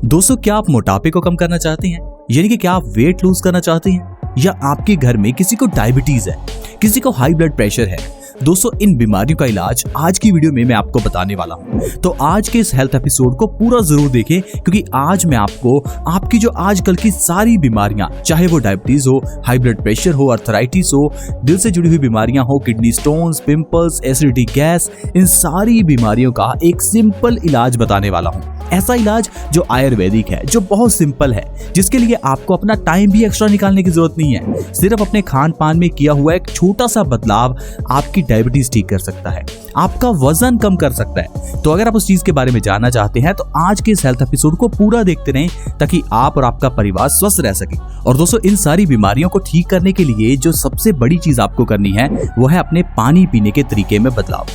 दोस्तों, क्या आप मोटापे को कम करना चाहते हैं? यानी कि क्या आप वेट लूज करना चाहते हैं? या आपके घर में किसी को डायबिटीज है, किसी को हाई ब्लड प्रेशर है? दोस्तों, इन बीमारियों का इलाज आज की वीडियो में मैं आपको बताने वाला हूं। तो आज के इस हेल्थ एपिसोड को पूरा जरूर देखें, क्योंकि आज मैं आपको आपकी जो आजकल की सारी बीमारियां, चाहे वो डायबिटीज हो, हाई ब्लड प्रेशर हो, अर्थराइटिस हो, दिल से जुड़ी हुई बीमारियां हो, kidney stones, pimples, acidity, gas, इन सारी बीमारियों का एक सिंपल इलाज बताने वाला हूं। ऐसा इलाज जो आयुर्वेदिक है, जो बहुत सिंपल है, जिसके लिए आपको अपना टाइम भी एक्स्ट्रा निकालने की जरूरत नहीं है। सिर्फ अपने खान पान में किया हुआ एक छोटा सा बदलाव आपकी डायबिटीज ठीक कर सकता है, आपका वजन कम कर सकता है। तो अगर आप उस चीज के बारे में जानना चाहते हैं तो आज के इस हेल्थ एपिसोड को पूरा देखते रहें, ताकि आप और आपका परिवार स्वस्थ रह सके। और दोस्तों, इन सारी बीमारियों को ठीक करने के लिए जो सबसे बड़ी चीज आपको करनी है वो है अपने पानी पीने के तरीके में बदलाव।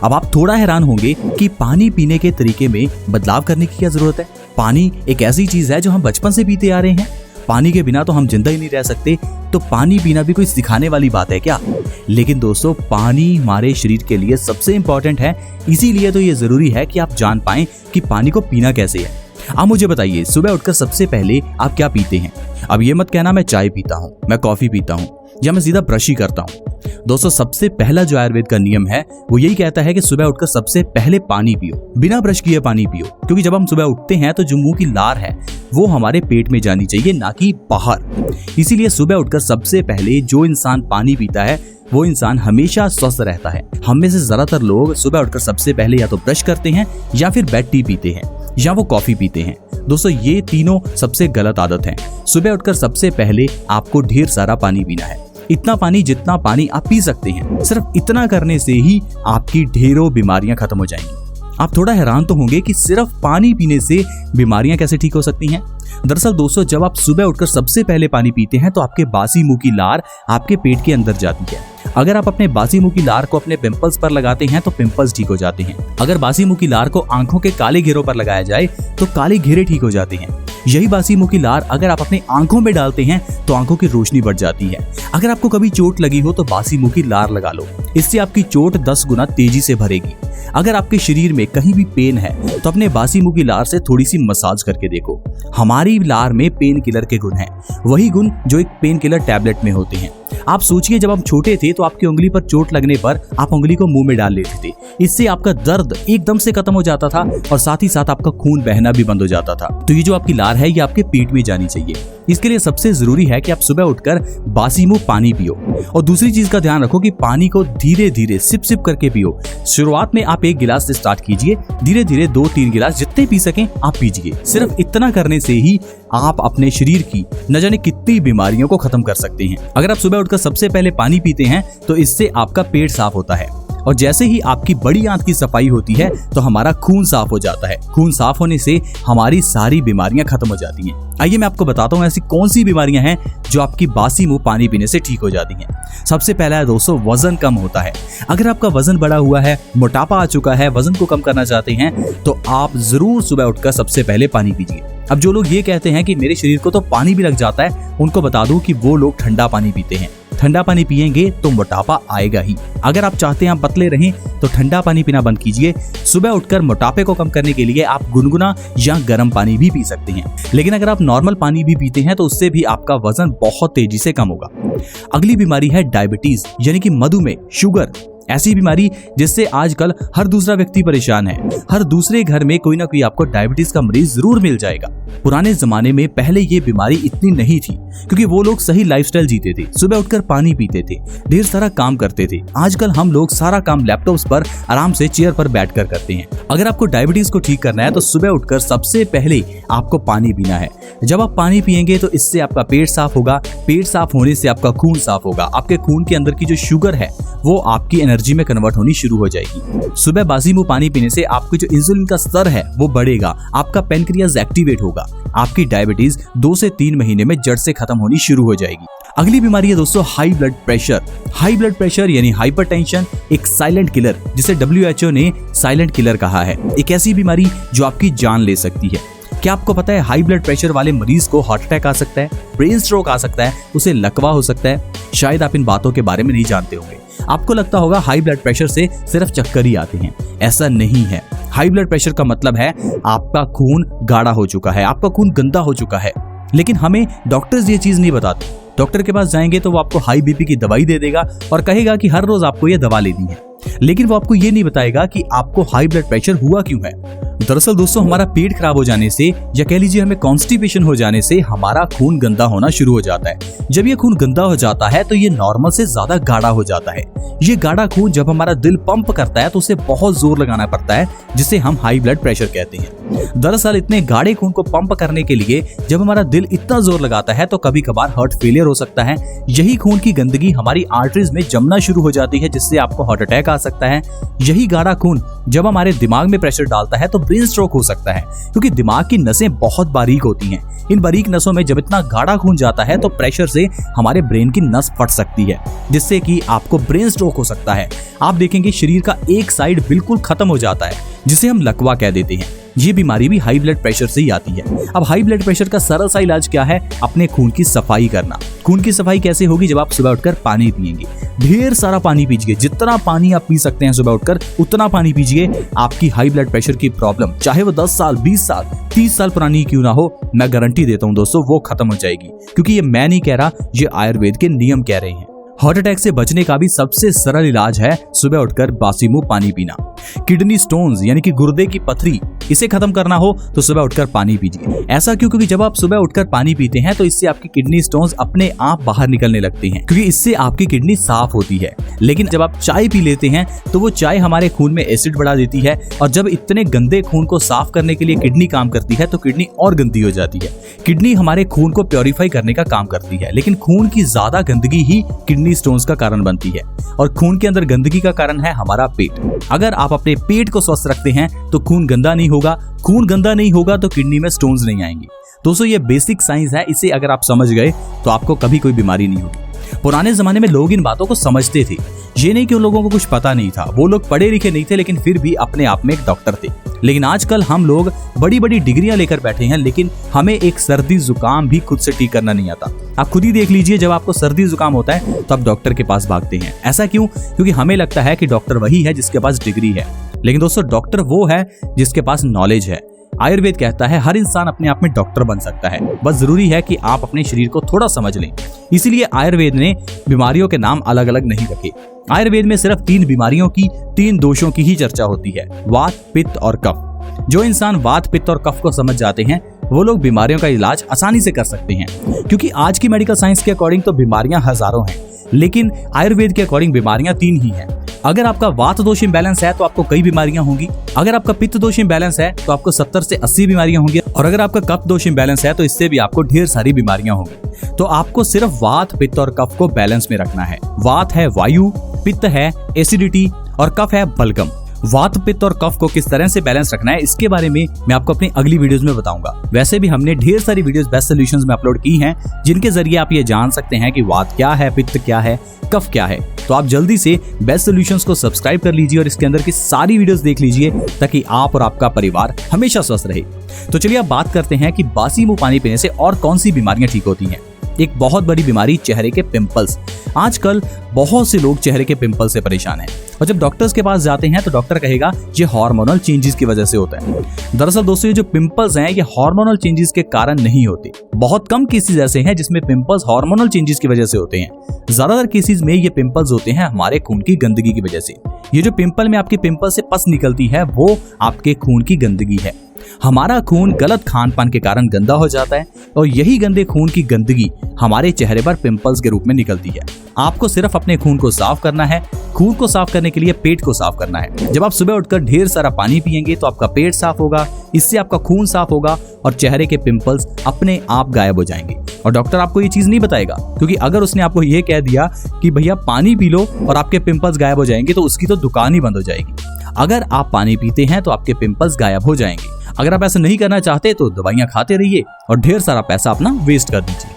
अब आप थोड़ा हैरान होंगे कि पानी पीने के तरीके में बदलाव करने की क्या जरूरत है। पानी एक ऐसी चीज है जो हम बचपन से पीते आ रहे हैं। पानी के बिना तो हम जिंदा ही नहीं रह सकते, तो पानी पीना भी कोई सिखाने वाली बात है क्या? लेकिन दोस्तों, पानी हमारे शरीर के लिए सबसे इंपॉर्टेंट है, इसीलिए तो ये जरूरी है कि आप जान पाएं कि पानी को पीना कैसे है। आप मुझे बताइए, सुबह उठकर सबसे पहले आप क्या पीते हैं? अब ये मत कहना मैं चाय पीता हूँ, मैं कॉफी पीता हूँ, या मैं सीधा ब्रश ही करता हूँ। दोस्तों, सबसे पहला जो आयुर्वेद का नियम है वो यही कहता है कि सुबह उठकर सबसे पहले पानी पियो, बिना ब्रश किए पानी पियो। क्योंकि जब हम सुबह उठते हैं तो जो मुंह की लार है वो हमारे पेट में जानी चाहिए, ना कि बाहर। इसीलिए सुबह उठकर सबसे पहले जो इंसान पानी पीता है वो इंसान हमेशा स्वस्थ रहता है। हम में से ज्यादातर लोग सुबह उठकर सबसे पहले या तो ब्रश करते हैं, या फिर बेड टी पीते हैं, या वो कॉफी पीते हैं। दोस्तों, ये तीनों सबसे गलत आदत है। सुबह उठकर सबसे पहले आपको ढेर सारा पानी पीना है, इतना पानी जितना पानी आप पी सकते हैं। सिर्फ इतना करने से ही आपकी ढेरों बीमारियां खत्म हो जाएंगी। आप थोड़ा हैरान तो होंगे कि सिर्फ पानी पीने से बीमारियां कैसे ठीक हो सकती हैं। दरअसल दोस्तों, जब आप सुबह उठकर सबसे पहले पानी पीते हैं तो आपके बासी मुंह की लार आपके पेट के अंदर जाती है। अगर आप अपने बासी मुंह की लार को अपने पिंपल्स पर लगाते हैं तो पिंपल्स ठीक हो जाते हैं। अगर बासी मुंह की लार को आंखों के काले घेरों पर लगाया जाए तो काले घेरे ठीक हो जाते हैं। यही बासी मुंह की लार अगर आप अपनी आंखों में डालते हैं तो आंखों की रोशनी बढ़ जाती है। अगर आपको कभी चोट लगी हो तो बासी मुंह की लार लगा लो, इससे आपकी चोट 10 गुना तेजी से भरेगी। अगर आपके शरीर में कहीं भी पेन है तो अपने बासी मुंह की लार से थोड़ी सी मसाज करके देखो। हमारी लार में पेन किलर के गुण हैं, वही गुण जो एक पेन किलर टैबलेट में होते हैं। आप सोचिए, जब हम छोटे थे तो आपकी उंगली पर चोट लगने पर आप उंगली को मुंह में डाल लेते थे। इससे आपका दर्द एकदम से खत्म हो जाता था और साथ ही साथ आपका खून बहना भी बंद हो जाता था। तो ये जो आपकी लार है ये आपके पेट में जानी चाहिए। इसके लिए सबसे जरूरी है कि आप सुबह उठकर बासी मुंह पानी पियो। और दूसरी चीज का ध्यान रखो कि पानी को धीरे धीरे सिप सिप करके पियो। शुरुआत में आप 1 गिलास से स्टार्ट कीजिए, धीरे धीरे 2-3 गिलास जितने पी सकें आप पीजिए। सिर्फ इतना करने से ही आप अपने शरीर की न जाने कितनी बीमारियों को खत्म कर सकते हैं। अगर आप सुबह उठकर सबसे पहले पानी पीते हैं तो इससे आपका पेट साफ होता है, और जैसे ही आपकी बड़ी आंत की सफाई होती है तो हमारा खून साफ हो जाता है। खून साफ होने से हमारी सारी बीमारियां खत्म हो जाती हैं। आइए मैं आपको बताता हूं ऐसी कौन सी बीमारियां हैं जो आपकी बासी मुंह पानी पीने से ठीक हो जाती हैं। सबसे पहला है दोस्तों, वजन कम होता है। अगर आपका वजन बढ़ा हुआ है, मोटापा आ चुका है, वजन को कम करना चाहते हैं तो आप जरूर सुबह उठकर सबसे पहले पानी पीजिए। अब जो लोग ये कहते हैं कि मेरे शरीर को तो पानी भी लग जाता है, उनको बता दूं कि वो लोग ठंडा पानी पीते हैं। ठंडा पानी पिएंगे तो मोटापा आएगा ही। अगर आप चाहते हैं आप पतले रहें तो ठंडा पानी पीना बंद कीजिए। सुबह उठकर मोटापे को कम करने के लिए आप गुनगुना या गर्म पानी भी पी सकते हैं। लेकिन अगर आप नॉर्मल पानी भी पीते हैं तो उससे भी आपका वजन बहुत तेजी से कम होगा। अगली बीमारी है डायबिटीज, यानी कि मधुमेह, शुगर। ऐसी बीमारी जिससे आजकल हर दूसरा व्यक्ति परेशान है। हर दूसरे घर में कोई ना कोई आपको डायबिटीज का मरीज जरूर मिल जाएगा। पुराने जमाने में पहले ये बीमारी इतनी नहीं थी, क्योंकि वो लोग सही लाइफस्टाइल जीते थे, सुबह उठकर पानी पीते थे, ढेर सारा काम करते थे। आजकल हम लोग सारा काम लैपटॉप्स पर आराम से चेयर पर बैठकर करते हैं। अगर आपको डायबिटीज को ठीक करना है तो सुबह उठकर सबसे पहले आपको पानी पीना है। जब आप पानी पिएंगे तो इससे आपका पेट साफ होगा। पेट साफ होने से आपका खून साफ होगा। आपके खून के अंदर की जो शुगर है वो आपकी एनर्जी में कन्वर्ट होनी शुरू हो जाएगी। सुबह बासी मुंह पानी पीने से आपकी जो इंसुलिन का स्तर है वो बढ़ेगा, आपका पैनक्रियाज एक्टिवेट होगा। आपकी डायबिटीज 2 से 3 महीने में जड़ से खत्म होनी शुरू हो जाएगी। अगली बीमारी है दोस्तों high blood pressure. High blood pressure यानी हाइपरटेंशन एक साइलेंट किलर, जिसे WHO ने साइलेंट किलर कहा है। एक ऐसी बीमारी जो आपकी जान ले सकती है। क्या आपको पता है हाई ब्लड प्रेशर वाले मरीज को हार्ट अटैक आ सकता है, ब्रेन स्ट्रोक आ सकता है, उसे लकवा हो सकता है। शायद आप इन बातों के बारे में नहीं जानते होंगे, आपको लगता होगा हाई ब्लड प्रेशर से सिर्फ चक्कर ही आते हैं, ऐसा नहीं है। हाई ब्लड प्रेशर का मतलब है आपका खून गाढ़ा हो चुका है, आपका खून गंदा हो चुका है। लेकिन हमें डॉक्टर्स ये चीज नहीं बताते। डॉक्टर के पास जाएंगे तो वो आपको हाई बीपी की दवाई दे देगा और कहेगा कि हर रोज आपको ये दवा लेनी है, लेकिन वो आपको ये नहीं बताएगा कि आपको हाई ब्लड प्रेशर हुआ क्यों है। दरअसल दोस्तों, हमारा पेट खराब हो जाने से या कह लीजिए हमें कॉन्स्टिपेशन हो जाने से हमारा खून गंदा होना शुरू हो जाता है। जब ये खून गंदा हो जाता है तो ये नॉर्मल से ज्यादा गाढ़ा हो जाता है। ये गाढ़ा खून जब हमारा दिल पंप करता है तो उसे बहुत जोर लगाना पड़ता है, जिसे हम हाई ब्लड प्रेशर कहते हैं। दरअसल इतने गाढ़े खून को पंप करने के लिए जब हमारा दिल इतना जोर लगाता है तो कभी कभार हार्ट फेलियर हो सकता है। यही खून की गंदगी हमारी आर्टरीज में जमना शुरू हो जाती है, जिससे आपको हार्ट अटैक आ सकता है। यही गाढ़ा खून जब हमारे दिमाग में प्रेशर डालता है तो ब्रेन स्ट्रोक हो सकता है, क्योंकि दिमाग की नसें बहुत बारीक होती हैं। इन बारीक नसों में जब इतना गाढ़ा खून जाता है तो प्रेशर से हमारे ब्रेन की नस फट सकती है, जिससे कि आपको ब्रेन स्ट्रोक हो सकता है। आप देखेंगे शरीर का एक साइड बिल्कुल खत्म हो जाता है, जिसे हम लकवा कह देते हैं। ये बीमारी भी हाई ब्लड प्रेशर से ही आती है। अब हाई ब्लड प्रेशर का सरल सा इलाज क्या है? अपने खून की सफाई करना। खून की सफाई कैसे होगी? जब आप सुबह उठकर पानी पिएंगे, ढेर सारा पानी पीजिए। जितना पानी आप पी सकते हैं सुबह उठकर उतना पानी पीजिए। आपकी हाई ब्लड प्रेशर की प्रॉब्लम चाहे वो 10 साल, 20 साल, 30 साल पुरानी क्यों ना हो, मैं गारंटी देता हूं दोस्तों वो खत्म हो जाएगी। क्योंकि ये मैं नहीं कह रहा, ये आयुर्वेद के नियम कह रहे हैं। हार्ट अटैक से बचने का भी सबसे सरल इलाज है सुबह उठकर बासी मुंह पानी पीना। किडनी स्टोन्स यानी कि गुर्दे की पथरी, इसे खत्म करना हो तो सुबह उठकर पानी पीजिए। ऐसा क्यों? क्योंकि जब आप सुबह उठकर पानी पीते हैं तो इससे आपकी किडनी स्टोन्स अपने आप बाहर निकलने लगते हैं, क्योंकि इससे आपकी किडनी साफ होती है। लेकिन जब आप चाय पी लेते हैं तो वो चाय हमारे खून में एसिड बढ़ा देती है, और जब इतने गंदे खून को साफ करने के लिए किडनी काम करती है तो किडनी और गंदी हो जाती है। किडनी हमारे खून को प्योरीफाई करने का काम करती है, लेकिन खून की ज्यादा गंदगी ही किडनी स्टोन्स का कारण बनती है। और खून के अंदर गंदगी का कारण है हमारा पेट। अगर आप अपने पेट को स्वस्थ रखते हैं तो खून गंदा नहीं होगा, खून गंदा नहीं होगा तो किडनी में स्टोन्स नहीं आएंगी। दोस्तों, ये बेसिक साइंस है, इसे अगर आप समझ गए तो आपको कभी कोई बीमारी नहीं होगी। पुराने जमाने में लोग इन बातों को समझते थे। ये नहीं कि उन लोगों को कुछ पता नहीं था, वो लोग पढ़े लिखे नहीं थे, लेकिन फिर भी अपने आप में एक डॉक्टर थे। लेकिन आजकल हम लोग बड़ी बड़ी डिग्रियां लेकर बैठे हैं, लेकिन हमें एक सर्दी जुकाम भी खुद से ठीक करना नहीं आता। आप खुद ही देख लीजिए, जब आपको सर्दी जुकाम होता है तो आप डॉक्टर के पास भागते हैं। ऐसा क्यों? क्योंकि हमें लगता है कि डॉक्टर वही है जिसके पास डिग्री है। लेकिन दोस्तों, डॉक्टर वो है जिसके पास नॉलेज है। आयुर्वेद कहता है हर इंसान अपने आप में डॉक्टर बन सकता है, बस जरूरी है कि आप अपने शरीर को थोड़ा समझ लें। इसीलिए आयुर्वेद ने बीमारियों के नाम अलग अलग नहीं रखे। आयुर्वेद में सिर्फ 3 बीमारियों की, 3 दोषों की ही चर्चा होती है, वात, पित्त और कफ। जो इंसान वात, पित्त और कफ को समझ जाते हैं वो लोग बीमारियों का इलाज आसानी से कर सकते हैं। क्योंकि आज की मेडिकल साइंस के अकॉर्डिंग तो बीमारियां हजारों हैं, लेकिन आयुर्वेद के अकॉर्डिंग बीमारियां 3 ही हैं। अगर आपका वात दोष इम्बैलेंस है तो आपको कई बीमारियां होंगी। अगर आपका पित्त दोष इम्बैलेंस है तो आपको 70 से 80 बीमारियां होंगी। और अगर आपका कफ दोष इम्बैलेंस है तो इससे भी आपको ढेर सारी बीमारियां होंगी। तो आपको सिर्फ वात, पित्त और कफ को बैलेंस में रखना है। वात है वायु, पित्त है एसिडिटी और कफ है बलगम। वात, पित्त और कफ को किस तरह से बैलेंस रखना है इसके बारे में मैं आपको अपनी अगली वीडियोस में बताऊंगा। वैसे भी हमने ढेर सारी वीडियोस बेस्ट सॉल्यूशंस में अपलोड की हैं, जिनके जरिए आप ये जान सकते हैं कि वात क्या है, पित्त क्या है, कफ क्या है। तो आप जल्दी से बेस्ट सॉल्यूशंस को सब्सक्राइब कर लीजिए और इसके अंदर की सारी वीडियोस देख लीजिए, ताकि आप और आपका परिवार हमेशा स्वस्थ रहे। तो चलिए अब बात करते हैं कि बासी मुंह पानी पीने से और कौन सी बीमारियां ठीक होती हैं। एक बहुत बड़ी बीमारी चेहरे के पिंपल्स। आजकल बहुत से लोग चेहरे के पिंपल से परेशान हैं, और जब डॉक्टर्स के पास जाते हैं तो डॉक्टर कहेगा ये हार्मोनल चेंजेस की वजह से होता है। दरअसल दोस्तों, ये जो पिंपल्स हैं ये हार्मोनल चेंजेस के कारण नहीं होते। बहुत कम केसेस ऐसे हैं जिसमें पिंपल्स हार्मोनल चेंजेस की वजह से होते हैं। ज्यादातर केसेस में ये पिंपल्स होते हैं हमारे खून की गंदगी की वजह से। ये जो पिंपल में आपके पिंपल से पस निकलती है वो आपके खून की गंदगी है। हमारा खून गलत खान पान के कारण गंदा हो जाता है, और यही गंदे खून की गंदगी हमारे चेहरे पर पिंपल्स के रूप में निकलती है। आपको सिर्फ अपने खून को साफ करना है। खून को साफ करने के लिए पेट को साफ करना है। जब आप सुबह उठकर ढेर सारा पानी पिएंगे तो आपका पेट साफ होगा, इससे आपका खून साफ होगा और चेहरे के पिंपल्स अपने आप गायब हो जाएंगे। और डॉक्टर आपको ये चीज नहीं बताएगा, क्योंकि अगर उसने आपको ये कह दिया कि भैया पानी पी लो और आपके पिंपल्स गायब हो जाएंगे, तो उसकी तो दुकान ही बंद हो जाएगी। अगर आप पानी पीते हैं तो आपके पिंपल्स गायब हो जाएंगे। अगर आप ऐसा नहीं करना चाहते तो दवाइयां खाते रहिए और ढेर सारा पैसा अपना वेस्ट कर दीजिए।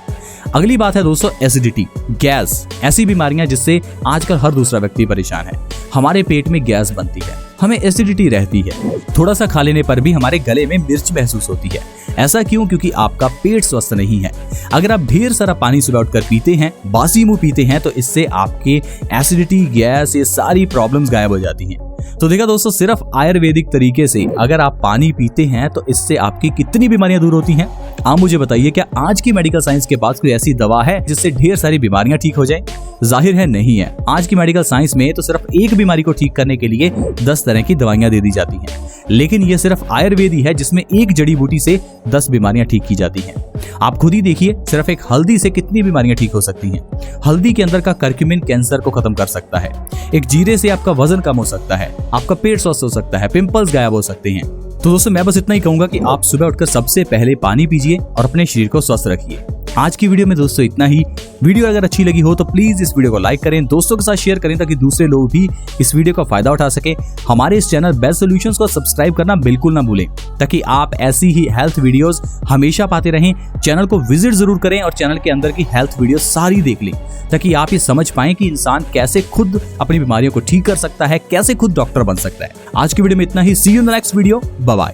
अगली बात है दोस्तों एसिडिटी, गैस। ऐसी बीमारियां जिससे आजकल हर दूसरा व्यक्ति परेशान है। हमारे पेट में गैस बनती है। हमें एसिडिटी रहती है। थोड़ा सा खा लेने पर भी हमारे गले में मिर्च महसूस होती है। ऐसा क्यों? क्योंकि आपका पेट स्वस्थ नहीं है। अगर आप ढेर सारा पानी सुबह उठकर पीते हैं, बासी मुंह पीते हैं, तो इससे आपके एसिडिटी, गैस, ये सारी प्रॉब्लम्स गायब हो जाती हैं। तो देखा दोस्तों, सिर्फ आयुर्वेदिक तरीके से अगर आप पानी पीते हैं तो इससे आपकी कितनी बीमारियां दूर होती हैं। आप मुझे बताइए, क्या आज की मेडिकल साइंस के पास कोई ऐसी दवा है जिससे ढेर सारी बीमारियां ठीक हो जाएं? जाहिर है नहीं है। आज की मेडिकल साइंस में तो सिर्फ एक बीमारी को ठीक करने के लिए 10 तरह की दवाइयां दे दी जाती हैं, लेकिन ये सिर्फ आयुर्वेद ही है जिसमें एक जड़ी बूटी से 10 बीमारियां ठीक की जाती हैं। आप खुद ही देखिए, सिर्फ एक हल्दी से कितनी बीमारियां ठीक हो सकती हैं। हल्दी के अंदर का करक्यूमिन कैंसर को खत्म कर सकता है। एक जीरे से आपका वजन कम हो सकता है, आपका पेट स्वस्थ हो सकता है, पिंपल्स गायब हो सकते हैं। तो दोस्तों, मैं बस इतना ही कहूंगा कि आप सुबह उठकर सबसे पहले पानी पीजिए और अपने शरीर को स्वस्थ रखिए। आज की वीडियो में दोस्तों इतना ही। वीडियो अगर अच्छी लगी हो तो प्लीज इस वीडियो को लाइक करें, दोस्तों के साथ शेयर करें ताकि दूसरे लोग भी इस वीडियो का फायदा उठा सके। हमारे इस चैनल बेस्ट सॉल्यूशंस को सब्सक्राइब करना बिल्कुल ना भूलें ताकि आप ऐसी ही हेल्थ वीडियोस हमेशा पाते रहें। चैनल को विजिट जरूर करें और चैनल के अंदर की हेल्थ वीडियो सारी देख लें ताकि आप ये समझ पाएं कि इंसान कैसे खुद अपनी बीमारियों को ठीक कर सकता है, कैसे खुद डॉक्टर बन सकता है। आज की वीडियो में इतना ही। See you in the next video. Bye bye.